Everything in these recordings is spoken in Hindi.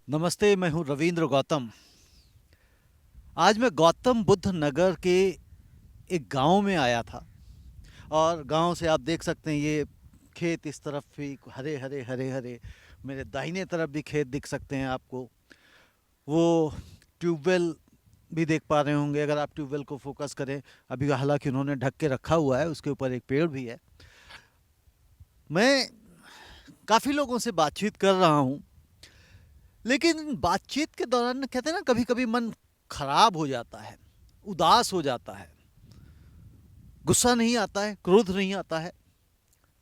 नमस्ते, मैं हूं रविंद्र गौतम। आज मैं गौतम बुद्ध नगर के एक गांव में आया था और गांव से आप देख सकते हैं ये खेत इस तरफ भी हरे हरे हरे हरे। मेरे दाहिने तरफ भी खेत दिख सकते हैं आपको। वो ट्यूबवेल भी देख पा रहे होंगे अगर आप ट्यूबवेल को फोकस करें। अभी हालांकि उन्होंने ढक के रखा हुआ है, उसके ऊपर एक पेड़ भी है। मैं काफ़ी लोगों से बातचीत कर रहा हूँ, लेकिन बातचीत के दौरान कहते हैं ना, कभी कभी मन खराब हो जाता है, उदास हो जाता है। गुस्सा नहीं आता है, क्रोध नहीं आता है,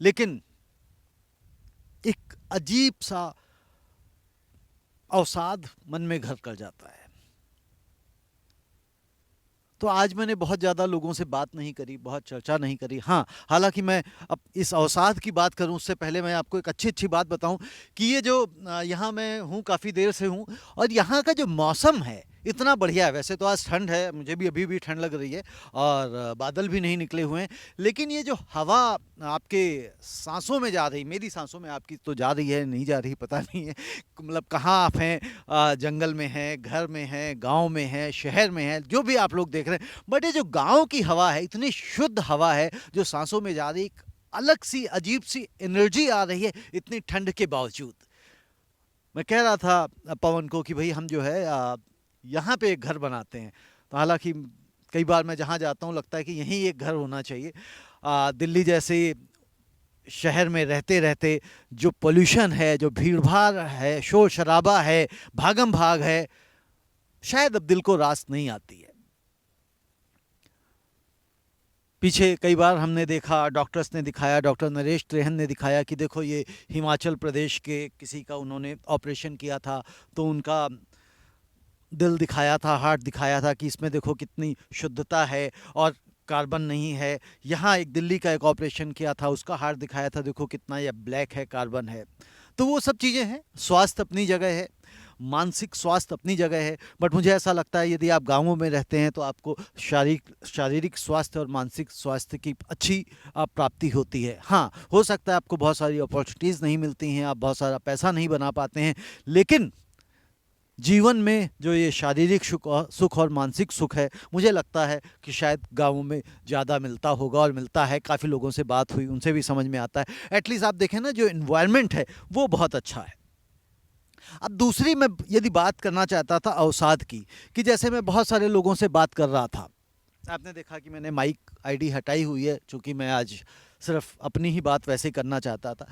लेकिन एक अजीब सा अवसाद मन में घर कर जाता है। तो आज मैंने बहुत ज़्यादा लोगों से बात नहीं करी, बहुत चर्चा नहीं करी। हाँ, हालांकि मैं अब इस अवसाद की बात करूं उससे पहले मैं आपको एक अच्छी अच्छी बात बताऊं कि ये जो यहाँ मैं हूँ, काफ़ी देर से हूँ, और यहाँ का जो मौसम है इतना बढ़िया है। वैसे तो आज ठंड है, मुझे भी अभी भी ठंड लग रही है और बादल भी नहीं निकले हुए हैं, लेकिन ये जो हवा आपके सांसों में जा रही, मेरी सांसों में, आपकी तो जा रही है नहीं जा रही पता नहीं है, मतलब कहाँ आप हैं, जंगल में हैं, घर में हैं, गांव में हैं, शहर में हैं, जो भी आप लोग देख रहे हैं, बट ये जो गांव की हवा है, इतनी शुद्ध हवा है जो सांसों में जा रही, एक अलग सी अजीब सी एनर्जी आ रही है इतनी ठंड के बावजूद। मैं कह रहा था पवन को कि भाई हम जो है यहाँ पे एक घर बनाते हैं। तो हालांकि कई बार मैं जहाँ जाता हूँ लगता है कि यहीं एक घर होना चाहिए। दिल्ली जैसे शहर में रहते रहते जो पोल्यूशन है, जो भीड़ भाड़ है, शोर शराबा है, भागम भाग है, शायद अब दिल को रास नहीं आती है। पीछे कई बार हमने देखा, डॉक्टर्स ने दिखाया, डॉक्टर नरेश त्रेहन ने दिखाया कि देखो ये हिमाचल प्रदेश के किसी का उन्होंने ऑपरेशन किया था, तो उनका दिल दिखाया था, हार्ट दिखाया था कि इसमें देखो कितनी शुद्धता है और कार्बन नहीं है। यहाँ एक दिल्ली का एक ऑपरेशन किया था, उसका हार्ट दिखाया था, देखो कितना ये ब्लैक है, कार्बन है। तो वो सब चीज़ें हैं। स्वास्थ्य अपनी जगह है, मानसिक स्वास्थ्य अपनी जगह है, बट मुझे ऐसा लगता है यदि आप गांवों में रहते हैं तो आपको शारीरिक शारीरिक स्वास्थ्य और मानसिक स्वास्थ्य की अच्छी प्राप्ति होती है। हाँ, हो सकता है आपको बहुत सारी अपॉर्चुनिटीज़ नहीं मिलती हैं, आप बहुत सारा पैसा नहीं बना पाते हैं, लेकिन जीवन में जो ये शारीरिक सुख और मानसिक सुख है, मुझे लगता है कि शायद गाँवों में ज़्यादा मिलता होगा और मिलता है। काफ़ी लोगों से बात हुई, उनसे भी समझ में आता है। एटलीस्ट आप देखें ना, जो इन्वायरमेंट है वो बहुत अच्छा है। अब दूसरी मैं यदि बात करना चाहता था अवसाद की, कि जैसे मैं बहुत सारे लोगों से बात कर रहा था, आपने देखा कि मैंने माइक आईडी हटाई हुई है, क्योंकि मैं आज सिर्फ अपनी ही बात वैसे करना चाहता था।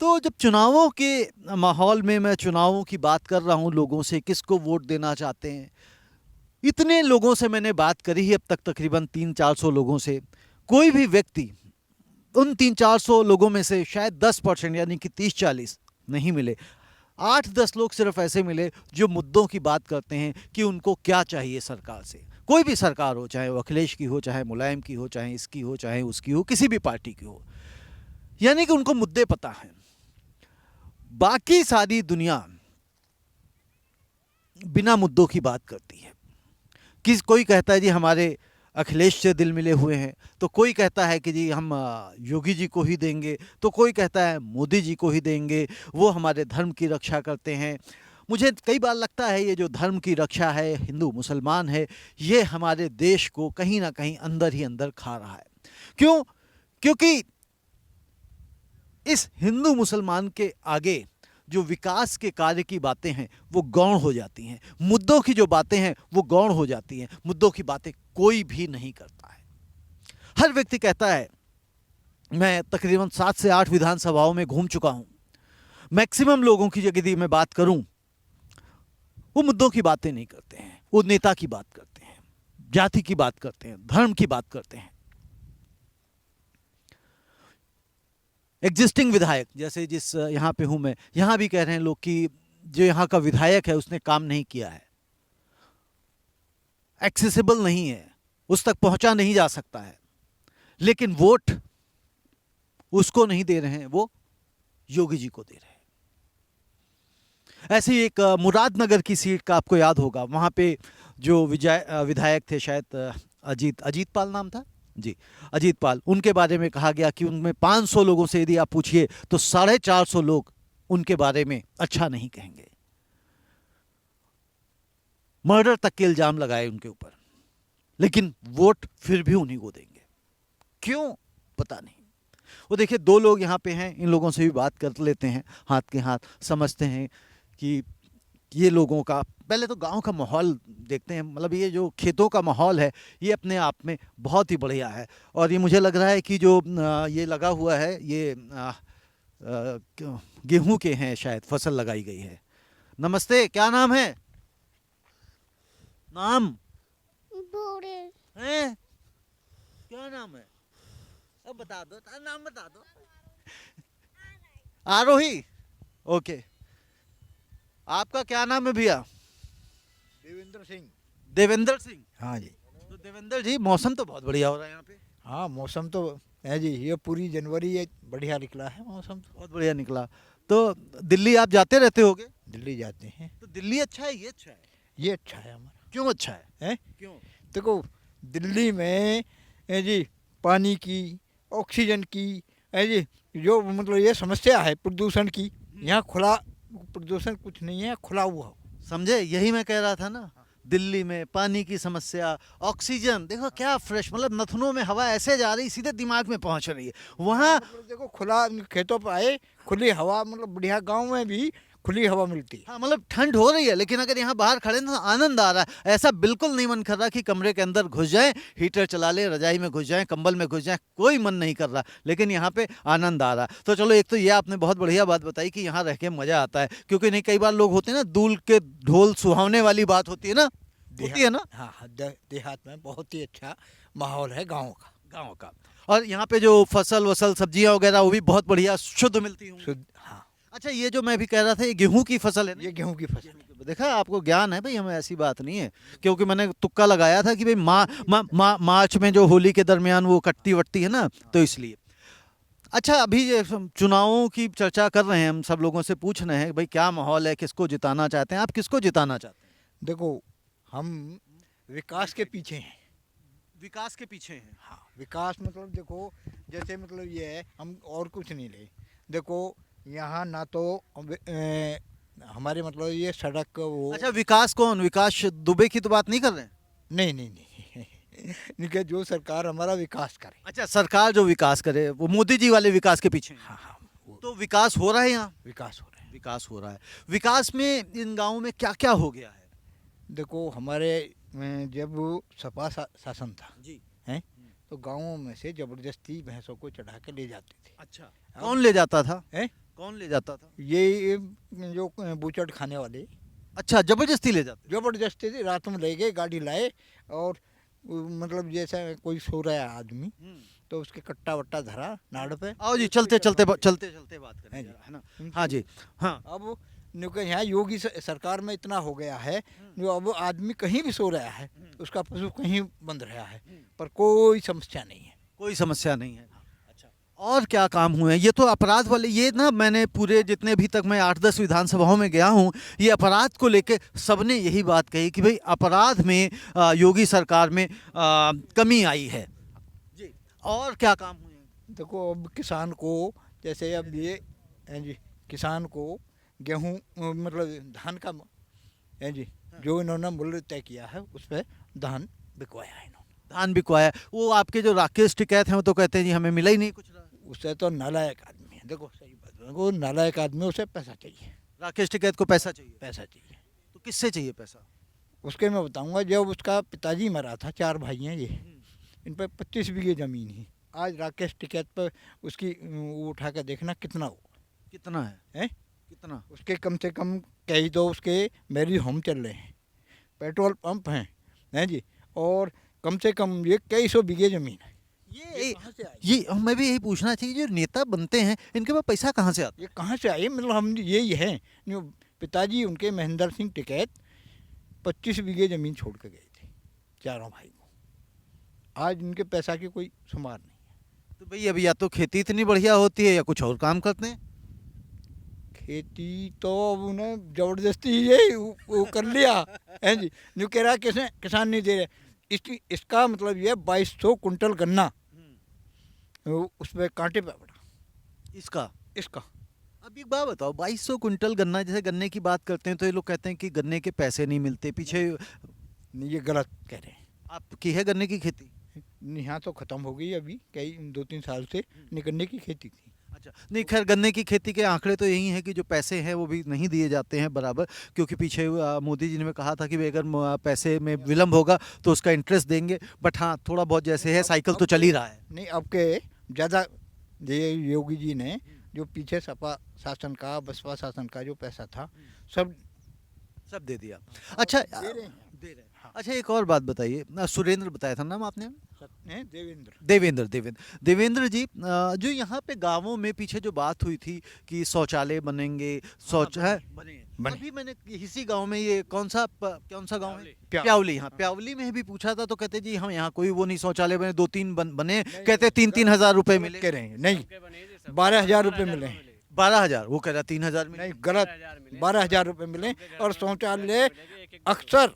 तो जब चुनावों के माहौल में मैं चुनावों की बात कर रहा हूँ, लोगों से किसको वोट देना चाहते हैं, इतने लोगों से मैंने बात करी है अब तक, तकरीबन 300-400 लोगों से। कोई भी व्यक्ति उन 300-400 लोगों में से शायद 10% यानी कि 30-40 नहीं मिले। 8-10 लोग सिर्फ ऐसे मिले जो मुद्दों की बात करते हैं कि उनको क्या चाहिए सरकार से। कोई भी सरकार हो, चाहे वो अखिलेश की हो, चाहे मुलायम की हो, चाहे इसकी हो, चाहे उसकी हो, किसी भी पार्टी की हो, यानी कि उनको मुद्दे पता हैं। बाकी सारी दुनिया बिना मुद्दों की बात करती है। कोई कहता है जी हमारे अखिलेश से दिल मिले हुए हैं, तो कोई कहता है कि जी हम योगी जी को ही देंगे, तो कोई कहता है मोदी जी को ही देंगे, वो हमारे धर्म की रक्षा करते हैं। मुझे कई बार लगता है ये जो धर्म की रक्षा है, हिंदू मुसलमान है, ये हमारे देश को कहीं ना कहीं अंदर ही अंदर खा रहा है। क्यों? क्योंकि इस हिंदू मुसलमान के आगे जो विकास के कार्य की बातें हैं वो गौण हो जाती हैं, मुद्दों की जो बातें हैं वो गौण हो जाती हैं। मुद्दों की बातें कोई भी नहीं करता है। हर व्यक्ति कहता है, मैं तकरीबन 7 से 8 विधानसभाओं में घूम चुका हूं, मैक्सिमम लोगों की यदि मैं बात करूं, वो मुद्दों की बातें नहीं करते हैं, वो नेता की बात करते हैं, जाति की बात करते हैं, धर्म की बात करते हैं। एग्जिस्टिंग विधायक, जैसे जिस यहाँ पे हूँ मैं, यहाँ भी कह रहे हैं लोग कि जो यहाँ का विधायक है उसने काम नहीं किया है, एक्सेसिबल नहीं है, उस तक पहुंचा नहीं जा सकता है। लेकिन वोट उसको नहीं दे रहे हैं, वो योगी जी को दे रहे हैं। ऐसे ही एक मुरादनगर की सीट का आपको याद होगा, वहाँ पे जो विधायक थे, शायद अजीत अजीत पाल नाम था जी, अजीत पाल, उनके बारे में कहा गया कि उनमें 500 लोगों से यदि आप पूछिए तो 450 लोग उनके बारे में अच्छा नहीं कहेंगे। मर्डर तक के इल्ज़ाम लगाए उनके ऊपर, लेकिन वोट फिर भी उन्हीं को देंगे। क्यों पता नहीं। वो देखिए 2 लोग यहाँ पे हैं, इन लोगों से भी बात कर लेते हैं, हाथ के हाथ समझते हैं कि ये लोगों का पहले तो गांव का माहौल देखते हैं। मतलब ये जो खेतों का माहौल है ये अपने आप में बहुत ही बढ़िया है। और ये मुझे लग रहा है कि जो ये लगा हुआ है ये गेहूं के हैं, शायद फसल लगाई गई है। नमस्ते, क्या नाम है? नाम बूढ़े है? क्या नाम है? अब बता दो, नाम बता दो। आरोही। ओके, आपका क्या नाम है भैया? देवेंद्र सिंह। देवेंद्र सिंह। हाँ जी। तो देवेंद्र जी, मौसम तो बहुत बढ़िया हो रहा है यहाँ पे। हाँ मौसम तो है जी, ये पूरी जनवरी ये बढ़िया निकला है मौसम तो। बहुत बढ़िया निकला। तो दिल्ली आप जाते रहते होगे? दिल्ली जाते हैं। तो दिल्ली अच्छा है, ये अच्छा है? ये अच्छा है हमारा। क्यों अच्छा है? हैं? क्यों? देखो दिल्ली में है जी पानी की, ऑक्सीजन की, है जी जो मतलब ये समस्या है प्रदूषण की, यहाँ खुला प्रदूषण कुछ नहीं है, खुला हुआ हो। समझे, यही मैं कह रहा था ना। दिल्ली में पानी की समस्या, ऑक्सीजन देखो क्या फ्रेश, मतलब नथुनों में हवा ऐसे जा रही सीधे दिमाग में पहुंच रही है। वहाँ मतलब देखो खुला खेतों पर आए, खुली हवा, मतलब बढ़िया गांव में भी खुली हवा मिलती है। हाँ, मतलब ठंड हो रही है, लेकिन अगर यहाँ बाहर खड़े ना तो आनंद आ रहा है। ऐसा बिल्कुल नहीं मन कर रहा कि कमरे के अंदर घुस जाएं, हीटर चला ले, रजाई में घुस जाएं, कंबल में घुस जाएं, कोई मन नहीं कर रहा, लेकिन यहाँ पे आनंद आ रहा है। तो चलो, एक तो ये आपने बहुत बढ़िया बात बताई कि यहाँ रह के मजा आता है, क्योंकि नहीं कई बार लोग होते हैं ना, दूल के ढोल सुहावने वाली बात होती है ना, होती है ना हाँ हाँ, देहात में बहुत ही अच्छा माहौल है गाँव का। गाँव का। और यहाँ पे जो फसल वसल सब्जियां वगैरह वो भी बहुत बढ़िया शुद्ध मिलती होंगी। शुद्ध। हाँ अच्छा, ये जो मैं भी कह रहा था, ये गेहूं की फसल है ना? ये गेहूं की फसल है। देखा, आपको ज्ञान है भाई, हमें ऐसी बात नहीं है। क्योंकि मैंने तुक्का लगाया था कि भाई मार्च में जो होली के दरमियान वो कटती वटती है ना, तो इसलिए। अच्छा, अभी ये चुनावों की चर्चा कर रहे हैं, हम सब लोगों से पूछ रहे हैं भाई क्या माहौल है, किसको जिताना चाहते हैं? आप किसको जिताना चाहते हैं? देखो हम विकास के पीछे हैं। विकास के पीछे हैं। हाँ विकास मतलब देखो जैसे मतलब ये है, हम और कुछ नहीं ले। देखो यहाँ ना तो हमारे मतलब ये सड़क वो। अच्छा, विकास कौन? विकास दुबे की तो बात नहीं कर रहे हैं? नहीं नहीं नहीं इनके जो सरकार हमारा विकास करे। अच्छा, सरकार जो विकास करे, वो मोदी जी वाले विकास के पीछे हैं। हाँ हाँ वो तो विकास हो रहा है यहाँ? विकास हो रहा है। विकास हो रहा है। विकास में इन गांवों में क्या क्या हो गया है? देखो हमारे जब सपा शासन था जी। हैं, तो गाँवों में से जबरदस्ती भैंसों को चढ़ा के ले जाते थे। अच्छा, कौन ले जाता था? हैं? कौन ले जाता था? ये जो बूचड़ खाने वाले अच्छा, जबरदस्ती ले जाते? जबरदस्ती थी, रात में ले गए, गाड़ी लाए और मतलब जैसा कोई सो रहा है आदमी तो उसके कट्टा वट्टा धरा नाड़ पे। आओ जी, चलते चलते बात करें हैं जी। जरा, है ना? हाँ जी, हाँ। अब न्यूके यहाँ योगी सरकार में इतना हो गया है, जो अब आदमी कहीं भी सो रहा है, उसका पशु कहीं बंध रहा है, पर कोई समस्या नहीं है। कोई समस्या नहीं है। अच्छा, और क्या काम हुए हैं? ये तो अपराध वाले, ये ना मैंने पूरे जितने भी तक मैं 8-10 विधानसभाओं में गया हूँ, ये अपराध को लेके सबने यही बात कही कि भाई अपराध में योगी सरकार में कमी आई है जी। और क्या काम हुए हैं? देखो अब किसान को, जैसे अब ये हैं जी, किसान को गेहूँ मतलब धान का है जी, जो इन्होंने मूल्य तय किया है उस पर धान बिकवाया है इन्होंने। धान बिकवाया। वो आपके जो राकेश टिकैत हैं वो तो कहते हैं जी हमें मिला ही नहीं कुछ। उससे तो नालायक आदमी है। देखो सही बात है, वो नालायक आदमी, उसे पैसा चाहिए। राकेश टिकैत को पैसा चाहिए? पैसा चाहिए। तो किससे चाहिए पैसा? उसके मैं बताऊंगा, जब उसका पिताजी मरा था, 4 भाई हैं ये, इन पर 25 बीघे ज़मीन है। आज राकेश टिकैत पर उसकी वो उठा कर देखना कितना होगा। कितना है? कितना? उसके कम से कम कई तो उसके मैरिज होम चल रहे हैं, पेट्रोल पंप हैं जी, और कम से कम ये कई सौ बीघे ज़मीन है। ये कहाँ से आई? ये मैं भी यही पूछना चाहिए, जो नेता बनते हैं इनके पास पैसा कहाँ से आता ये कहाँ से आई? मतलब हम यही हैं, जो पिताजी उनके महेंद्र सिंह टिकैत 25 बीघे ज़मीन छोड़ के गए थे चारों भाई को। आज इनके पैसा की कोई शुमार नहीं है। तो भाई अभी या तो खेती इतनी बढ़िया होती है या कुछ और काम करते हैं। खेती तो अब उन्हें जबरदस्ती ये वो कर लिया है जी, जो कह रहा है किसान नहीं दे रहे। इसका मतलब ये 2200 कुंटल गन्ना उस पर कांटे पे पड़ा। इसका इसका अब एक बात बताओ, 2200 कुंटल गन्ना, जैसे गन्ने की बात करते हैं तो ये लोग कहते हैं कि गन्ने के पैसे नहीं मिलते, पीछे नहीं, ये गलत कह रहे हैं। आपकी है गन्ने की खेती? यहाँ तो ख़त्म हो गई अभी, कई 2-3 साल से निकलने की खेती थी। अच्छा, नहीं खैर, गन्ने की खेती के आंकड़े तो यही हैं कि जो पैसे हैं वो भी नहीं दिए जाते हैं बराबर, क्योंकि पीछे मोदी जी ने कहा था कि भाई अगर पैसे में विलम्ब होगा तो उसका इंटरेस्ट देंगे, बट हाँ थोड़ा बहुत जैसे है साइकिल तो चल ही रहा है। नहीं, अब के ज़्यादा ये योगी जी ने जो पीछे सपा शासन का, बसपा शासन का जो पैसा था, सब सब दे दिया। अच्छा, दे रहे हैं। दे रहे हैं। हाँ। अच्छा, एक और बात बताइए, सुरेंद्र बताया था नाम आपने? देवेंद्र। देवेंद्र जी, जो यहाँ पे गांवों में पीछे जो बात हुई थी कि शौचालय बनेंगे, शौच है बने, बने। अभी मैंने इसी गांव में, ये कौन सा गांव है? प्यावली। प्यावली, हाँ प्यावली में भी पूछा था तो कहते जी हम यहाँ कोई वो नहीं, शौचालय बने 2-3 बने, नहीं, कहते 3-3 हजार रुपए मिले। कह रहे हैं नहीं, 12,000 रुपये मिले हैं। 12,000, वो कह रहा 3,000 मिले। नहीं, गलत, 12,000 रुपये मिले। और शौचालय अक्सर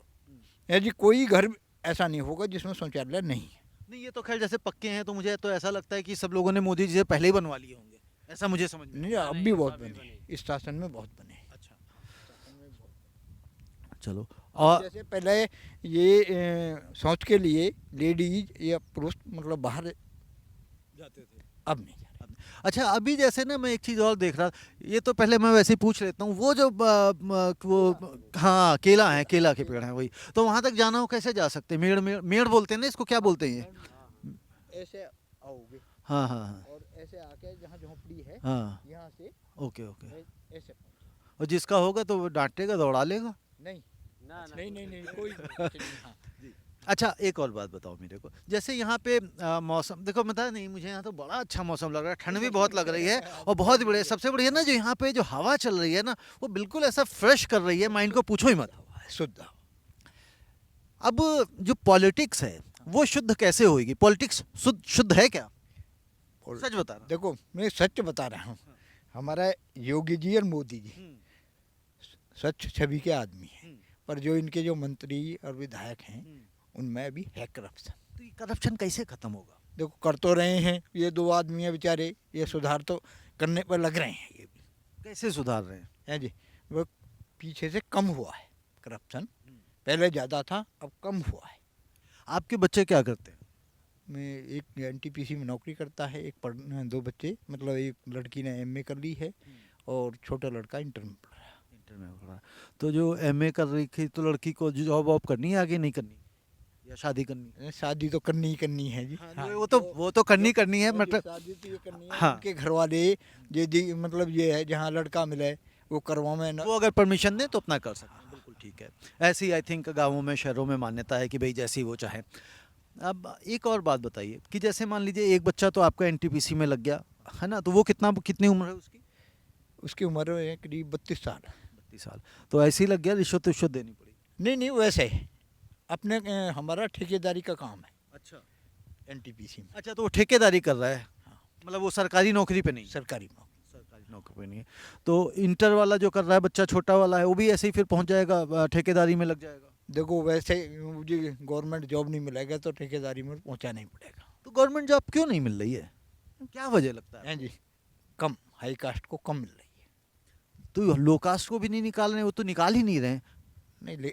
यदि कोई घर ऐसा नहीं होगा जिसमें शौचालय नहीं है। नहीं, ये तो खैर जैसे पक्के हैं तो मुझे तो ऐसा लगता है कि सब लोगों ने मोदी जी से पहले ही बनवा लिए होंगे, ऐसा मुझे समझ में। नहीं, अब भी बहुत बने, इस शासन में बहुत बने। अच्छा, चलो। और जैसे पहले ये शौच के लिए लेडीज या पुरुष मतलब बाहर जाते थे, अब नहीं जा रहे। अच्छा अभी जैसे ना मैं एक चीज़ और देख रहा, ये तो पहले मैं वैसे ही पूछ लेता हूँ, वो जो वो हाँ केला है, केला के पेड़ हैं वही, तो वहाँ तक जाना हो कैसे जा सकते हैं? मेड़ मेड़ मेड़ बोलते हैं ना इसको, क्या बोलते हैं ये? ऐसे आओगे हाँ हाँ हाँ और ऐसे आके जहाँ झोपड़ी है हाँ, यहाँ से ओके ओके। ऐसे पहुंचो। और जिसका होगा तो वो डांटेगा, दौड़ा लेगा? नहीं नहीं नहीं नहीं, कोई नहीं। हाँ। अच्छा, एक और बात बताओ मेरे को, जैसे यहाँ पे मौसम देखो, पता नहीं मुझे यहाँ तो बड़ा अच्छा मौसम लग रहा है, ठंड भी बहुत लग रही है और बहुत ही बढ़िया, सबसे बढ़िया ना जो यहाँ पे जो हवा चल रही है ना, वो बिल्कुल ऐसा फ्रेश कर रही है माइंड को, पूछो ही मत। शुद्ध। अब जो पॉलिटिक्स है वो शुद्ध कैसे होगी? पॉलिटिक्स शुद्ध शुद्ध है क्या? सच बता रहा देखो, मैं सच बता रहा हूँ, हमारा योगी जी और मोदी जी हूँ। सच छवि के आदमी हैं, पर जो इनके जो मंत्री और विधायक हैं हम्म। उनमें अभी है करप्शन। तो ये करप्शन कैसे खत्म होगा? देखो, कर तो रहे हैं ये 2 आदमी है बेचारे, ये सुधार तो करने पर लग रहे हैं ये भी, कैसे सुधार रहे हैं? है जी। वो पीछे से कम हुआ है करप्शन, पहले ज़्यादा था, अब कम हुआ है। आपके बच्चे क्या करते हैं? मैं एक एनटीपीसी में नौकरी करता है, एक 2 बच्चे, मतलब एक लड़की ने एमए कर ली है और छोटा लड़का इंटर में पढ़ रहा है। इंटर में पढ़ा। तो जो एमए कर रही थी तो लड़की को जॉब वॉब करनी है, आगे नहीं करनी, या शादी करनी है? शादी तो करनी ही करनी है जी। हाँ, वो तो करनी है, मतलब शादी तो ये करनी है। हाँ। उनके घर वाले मतलब ये है जहाँ लड़का मिले वो करवावे ना। वो अगर परमिशन दें तो अपना कर सकते हैं, बिल्कुल ठीक है। ऐसी आई थिंक गाँवों में, शहरों में मान्यता है कि भाई जैसी वो चाहे। अब एक और बात बताइए कि जैसे मान लीजिए एक बच्चा तो आपका एनटीपीसी में लग गया है ना, तो वो कितनी उम्र है उसकी? उसकी उम्र है करीब 32 साल। 32 साल। तो ऐसे ही लग गया, रिश्वत देनी पड़ी? नहीं नहीं, वैसे अपने हमारा ठेकेदारी का काम है अच्छा एनटीपीसी में। अच्छा, तो वो ठेकेदारी कर रहा है, हाँ। मतलब वो सरकारी नौकरी पे नहीं? सरकारी नौकरी। सरकारी नौकरी पे नहीं है। तो इंटर वाला जो कर रहा है बच्चा, छोटा वाला है, वो भी ऐसे ही फिर पहुंच जाएगा, ठेकेदारी में लग जाएगा? देखो, वैसे मुझे गवर्नमेंट जॉब नहीं मिलेगा तो ठेकेदारी में पहुंचाना ही पड़ेगा। तो गवर्नमेंट जॉब क्यों नहीं मिल रही है, क्या वजह लगता है? हैं जी, कम, हाई कास्ट को कम मिल रही है। तो लो कास्ट को भी नहीं निकाल रहे हैं, वो तो निकाल ही नहीं रहे हैं। नहीं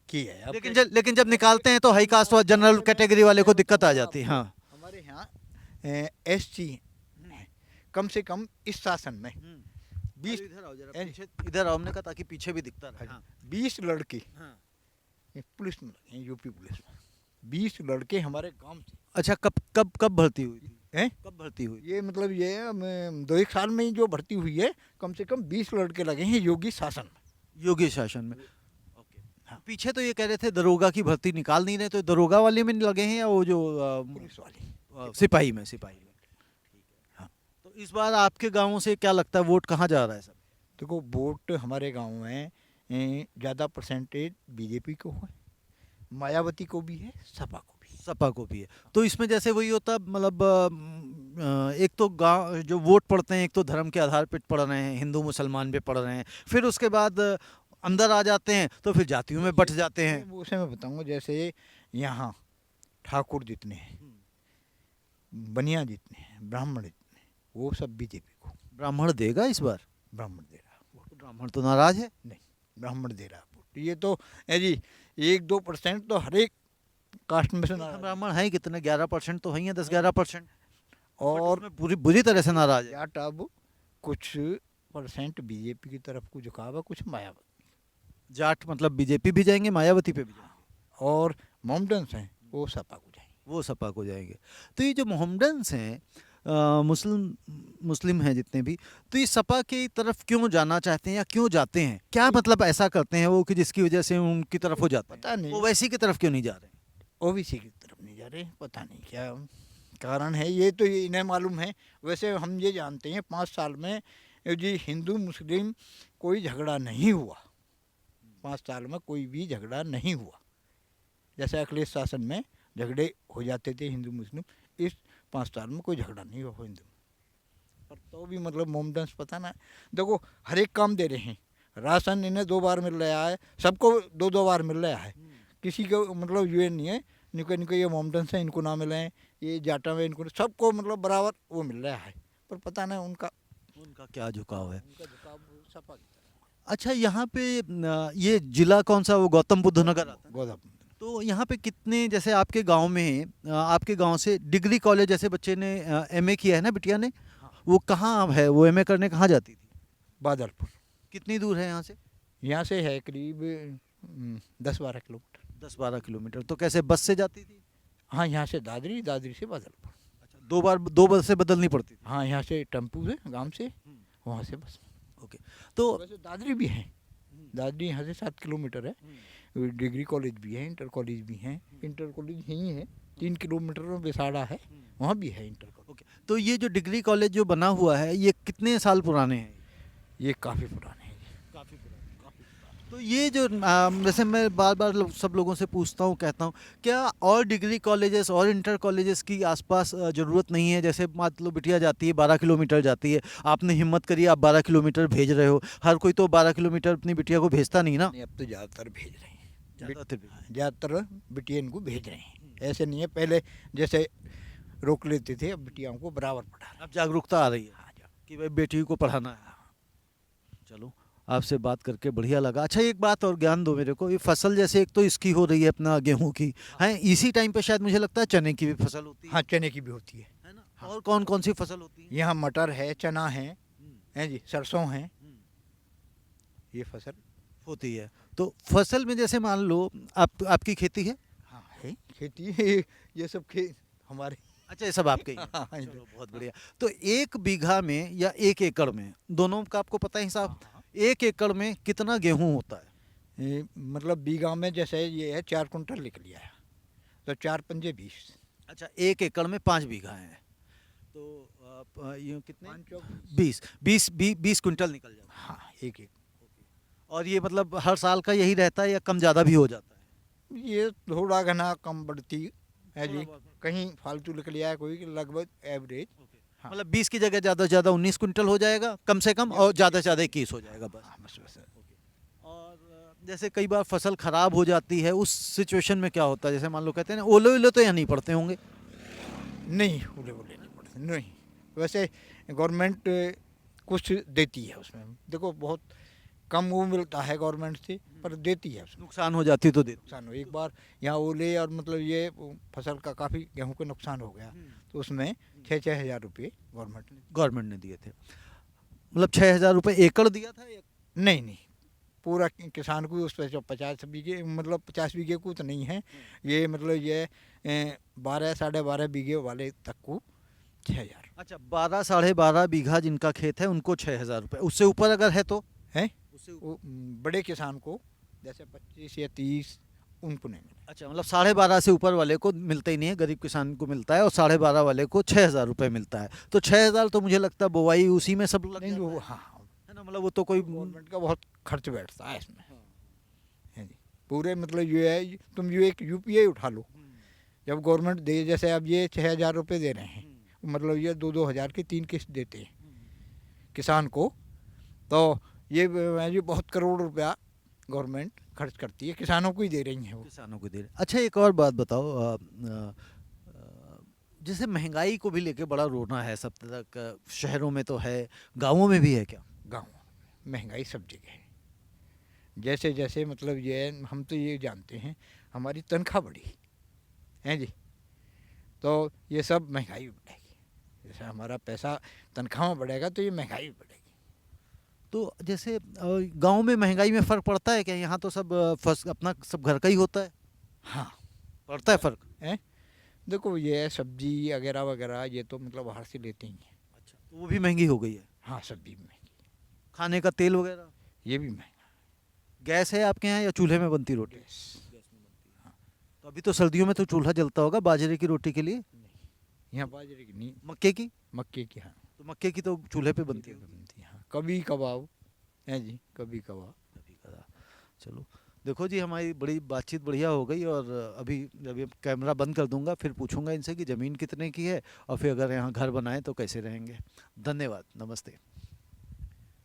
की है अब लेकिन जब निकालते हैं तो हाई कास्ट और जनरल कैटेगरी वाले को दिक्कत आ जाती है। हाँ, हमारे यहाँ एससी कम से कम इस शासन में 20 इधर आओ जरा, पीछे इधर आओ, हमने कहा ताकि पीछे भी दिखता रहे। हाँ, 20 लड़के हाँ। पुलिस में लगे हैं, यूपी पुलिस में 20 लड़के हमारे गांव से। अच्छा, कब भर्ती हुई थी? हैं? कब भर्ती हुई? ये मतलब ये 2-1 साल में ही जो भर्ती हुई है, कम से कम 20 लड़के लगे हैं योगी शासन में। योगी शासन में, ओके। हाँ। पीछे तो ये कह रहे थे दरोगा की भर्ती निकाल नहीं रहे, तो दरोगा वाले में लगे हैं या वो जो पुलिस वाली सिपाही में? ठीक है। हाँ। तो इस बार आपके गाँव से क्या लगता है, वोट कहाँ जा रहा है सब? देखो, वोट हमारे गांव में ज़्यादा परसेंटेज बीजेपी को है, मायावती को भी है, सपा को भी। सपा को भी है। तो इसमें जैसे वही होता, मतलब एक तो गांव जो वोट पड़ते हैं, एक तो धर्म के आधार पर पड़ रहे हैं, हिंदू मुसलमान पे पड़ रहे हैं, फिर उसके बाद अंदर आ जाते हैं तो फिर जातियों में बट जाते हैं। वो उसे मैं बताऊंगा, जैसे यहाँ ठाकुर जितने हैं, बनिया जितने हैं, ब्राह्मण जितने हैं, वो सब बीजेपी को। ब्राह्मण देगा इस बार? ब्राह्मण दे रहा वोट। ब्राह्मण तो नाराज है। नहीं, ब्राह्मण दे रहा वोट। ये तो है जी 1-2% तो हर एक कास्ट में से हम नाराज ब्राह्मण हैं कितने, 11% तो हैं, 10-11%। है। और उसमें पूरी बुरी तरह से नाराज है। जाट अब कुछ परसेंट बीजेपी की तरफ को झुकाव है, कुछ मायावती। जाट मतलब बीजेपी भी जाएंगे, मायावती पे भी जाएंगे, और मोमडन्स हैं वो सपा को जाएंगे। वो सपा को जाएंगे। तो ये जो मोहम्मडन्स हैं, मुस्लिम हैं जितने भी, तो ये सपा की तरफ क्यों जाना चाहते हैं या क्यों जाते हैं? क्या मतलब ऐसा करते हैं वो कि जिसकी वजह से उनकी तरफ हो जाते हैं? पता नहीं, वो वैसी की तरफ क्यों नहीं जा रहे? ओबीसी की तरफ नहीं जा रहे, पता नहीं क्या कारण है। ये तो ये इन्हें मालूम है। वैसे हम ये जानते हैं 5 साल में जी हिंदू मुस्लिम कोई झगड़ा नहीं हुआ। 5 साल में कोई भी झगड़ा नहीं हुआ। जैसे अखिलेश शासन में झगड़े हो जाते थे हिंदू मुस्लिम, इस 5 साल में कोई झगड़ा नहीं हुआ हिंदू। पर तो भी मतलब मोमडन्स पता ना, देखो हर एक काम दे रहे हैं। राशन इन्हें 2 बार मिल रहा है, सबको 2-2 बार मिल रहा है। किसी को मतलब ये नहीं है निको ये मोमडन्स हैं इनको ना मिले, ये जाटा में इनको, सबको मतलब बराबर वो मिल रहा है। पर पता नहीं उनका क्या झुकाव है? झुकाव सपा की तरफ। अच्छा, यहाँ पे ये जिला कौन सा, वो गौतम बुद्ध नगर आता है? गौतम। तो यहाँ पे कितने, जैसे आपके गांव में आपके गांव से डिग्री कॉलेज, जैसे बच्चे ने एमए किया है ना, बिटिया ने, वो कहाँ है? वो एमए करने कहाँ जाती थी? बादलपुर। कितनी दूर है यहाँ से? यहाँ से है करीब 10-12 किलोमीटर। 10-12 किलोमीटर। तो कैसे, बस से जाती थी? हाँ, यहाँ से दादरी, दादरी से बादलपुर। अच्छा, 2 बसें बदलनी पड़ती थी? हाँ, यहाँ से टेम्पू से गांव से, वहाँ से बस। ओके। तो वैसे दादरी भी है, दादरी यहाँ से 7 किलोमीटर है। डिग्री कॉलेज भी है, इंटर कॉलेज भी है। इंटर कॉलेज यहीं है 3 किलोमीटर में बेसाड़ा है, वहाँ भी है इंटर कॉलेज। ओके, तो ये जो डिग्री कॉलेज जो बना हुआ है, ये कितने साल पुराने हैं? ये काफ़ी पुराने हैं। काफ़ी पुराने। तो ये जो जैसे मैं बार बार सब लोगों से पूछता हूँ, कहता हूँ, क्या और डिग्री कॉलेजेस और इंटर कॉलेजेस की आसपास ज़रूरत नहीं है? जैसे मान लो बिटिया जाती है 12 किलोमीटर जाती है, आपने हिम्मत करी, आप 12 किलोमीटर भेज रहे हो। हर कोई तो 12 किलोमीटर अपनी बिटिया को भेजता नहीं ना। नहीं, अब तो ज़्यादातर भेज रहे हैं। ज़्यादातर बिटियन को भेज रहे हैं। ऐसे नहीं है पहले जैसे रोक लेते थे, अब बिटियाओं को बराबर पढ़ा रहे हैं। अब जागरूकता आ रही है हाँ, कि भाई बेटी को पढ़ाना है। चलो, आपसे बात करके बढ़िया लगा। अच्छा, एक बात और ज्ञान दो मेरे को, ये फसल जैसे एक तो इसकी हो रही है अपना गेहूं की, है इसी टाइम पे शायद मुझे लगता है चने की भी फसल होती हाँ, चने की भी होती है ना? हाँ। और कौन कौन सी फसल होती है? यहाँ मटर है, चना है, हैं जी, सरसों है, ये फसल होती है। तो फसल में जैसे मान लो आपकी खेती है? हाँ है, खेती है, ये सब हमारे। अच्छा, ये सब आपके ही है। हाँ, चलो, बहुत बढ़िया। तो 1 बीघा में या 1 एकड़ में, दोनों का आपको पता है हिसाब? 1 एकड़ में कितना गेहूं होता है? मतलब बीघा में जैसे ये है 4 कुंटल लिख लिया है, तो 4 पंजे 20। अच्छा, 1 एकड़ में 5 बीघा है, तो आप ये कितने, 5 20 क्विंटल निकल जाता है। हाँ, एक। और ये मतलब हर साल का यही रहता है या कम ज़्यादा भी हो जाता है? ये थोड़ा घना कम बढ़ती है जी, थोड़ा बहुत। कहीं फालतू निकल लिया है कोई, लगभग एवरेज। हाँ। मतलब 20 की जगह ज़्यादा से ज़्यादा 19 क्विंटल हो जाएगा कम से कम, और ज़्यादा से ज़्यादा 21 हो जाएगा बस। हाँ, बस। और जैसे कई बार फसल खराब हो जाती है, उस सिचुएशन में क्या होता है? जैसे मान लो कहते हैं ना, ओले ओले तो यहाँ नहीं पड़ते होंगे? नहीं, ओले नहीं पड़ते, नहीं। वैसे गवर्नमेंट कुछ देती है उसमें, देखो बहुत कम वो मिलता है गवर्नमेंट से, पर देती है उसमें। नुकसान हो जाती तो देती। नुकसान हो, एक बार यहाँ ओले और मतलब ये फसल का काफ़ी गेहूं का नुकसान हो गया, तो उसमें 6-6 हज़ार रुपये गवर्नमेंट ने दिए थे। मतलब 6,000 रुपये एकड़ दिया था या? नहीं, पूरा किसान को उस पर जो 50 बीघे, मतलब 50 बीघे को तो नहीं है ये, मतलब ये 12-12.5 बीघे वाले तक को 6,000। अच्छा, 12-12.5 बीघा जिनका खेत है उनको 6,000 रुपये, उससे ऊपर अगर है तो? है वो बड़े किसान को जैसे 25 या 30 उनको नहीं मिला। अच्छा, मतलब 12.5 से ऊपर वाले को मिलता ही नहीं है, गरीब किसान को मिलता है, और 12.5 वाले को 6,000 रुपये मिलता है। तो 6,000 तो मुझे लगता है बुआई उसी में सब लग नहीं, जाता वो है। हाँ, है ना? मतलब वो तो कोई गवर्नमेंट का बहुत खर्च बैठता है इसमें, है जी। पूरे मतलब ये है, तुम ये एक यूपीआई उठा लो, जब गवर्नमेंट दे, जैसे अब ये 6,000 रुपये दे रहे हैं, मतलब ये 2-2 हज़ार की 3 किस्त देते हैं किसान को, तो ये बहुत करोड़ रुपया गवर्नमेंट खर्च करती है, किसानों को ही दे रही है वो। किसानों को दे रहे। अच्छा, एक और बात बताओ, जैसे महंगाई को भी लेके बड़ा रोना है सब तक, शहरों में तो है, गाँवों में भी है क्या? गाँव महंगाई सब जगह है। जैसे जैसे मतलब ये हम तो ये जानते हैं हमारी तनख्वाह बढ़ी है जी, तो ये सब महंगाई बढ़ेगी। जैसे हमारा पैसा तनख्वाह में बढ़ेगा तो ये महंगाई बढ़ेगी। तो जैसे गांव में महंगाई में फ़र्क पड़ता है क्या? यहाँ तो सब अपना सब घर का ही होता है। हाँ पड़ता है फ़र्क? है, देखो ये सब्जी वगैरह वगैरह ये तो मतलब बाहर से लेते ही हैं। अच्छा, तो वो भी महंगी हो गई है। हाँ सब्जी भी महंगी, खाने का तेल वगैरह? ये भी महंगा। गैस है आपके यहाँ या चूल्हे में बनती रोटी? गैस गैस में बनती है। तो अभी तो सर्दियों में तो चूल्हा जलता होगा बाजरे की रोटी के लिए। नहीं, यहाँ बाजरे की नहीं, मक्के की? मक्के की। हाँ तो मक्के की तो चूल्हे पे बनती चूल्हे है। पे बनती है। हाँ कभी कभाव है जी, कभी कभाव। कभी कदा। चलो, देखो जी हमारी बड़ी बातचीत बढ़िया हो गई, और अभी जब ये कैमरा बंद कर दूंगा फिर पूछूंगा इनसे कि ज़मीन कितने की है, और फिर अगर यहाँ घर बनाए तो कैसे रहेंगे। धन्यवाद, नमस्ते।